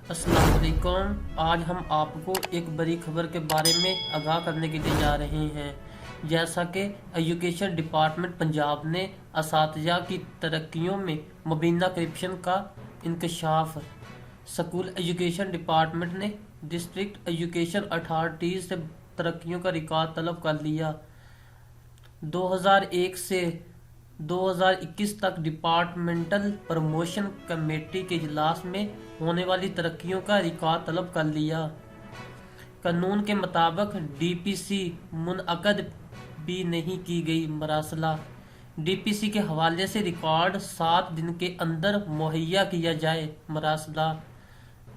السلام علیکم۔ آج ہم آپ کو ایک بڑی خبر کے بارے میں آگاہ کرنے کے لیے جا رہے ہیں۔ جیسا کہ ایجوکیشن ڈپارٹمنٹ پنجاب نے اساتذہ کی ترقیوں میں مبینہ کرپشن کا انکشاف۔ اسکول ایجوکیشن ڈپارٹمنٹ نے ڈسٹرکٹ ایجوکیشن اتھارٹیز سے ترقیوں کا ریکارڈ طلب کر لیا۔ 2001 سے 2021 تک ڈپارٹمنٹل پروموشن کمیٹی کے اجلاس میں ہونے والی ترقیوں کا ریکارڈ طلب کر لیا۔ قانون کے مطابق ڈی پی سی منعقد بھی نہیں کی گئی۔ مراسلہ ڈی پی سی کے حوالے سے ریکارڈ 7 دن کے اندر مہیا کیا جائے۔ مراسلہ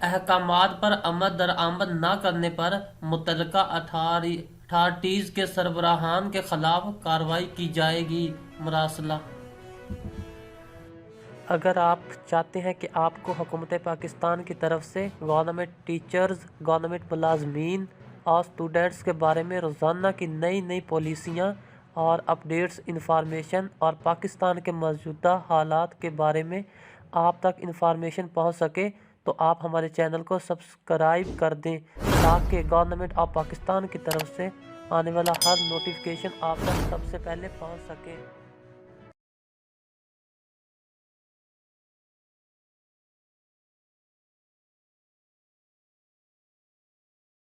احکامات پر عمل درآمد نہ کرنے پر متعلقہ اتھارٹیز کے سربراہان کے خلاف کارروائی کی جائے گی۔ مراسلہ اگر آپ چاہتے ہیں کہ آپ کو حکومت پاکستان کی طرف سے گورنمنٹ ٹیچرز، گورنمنٹ ملازمین اور اسٹوڈنٹس کے بارے میں روزانہ کی نئی پالیسیاں اور اپڈیٹس انفارمیشن اور پاکستان کے موجودہ حالات کے بارے میں آپ تک انفارمیشن پہنچ سکے تو آپ ہمارے چینل کو سبسکرائب کر دیں تاکہ گورنمنٹ آف پاکستان کی طرف سے آنے والا ہر نوٹیفیکیشن آپ تک سب سے پہلے پہنچ سکے۔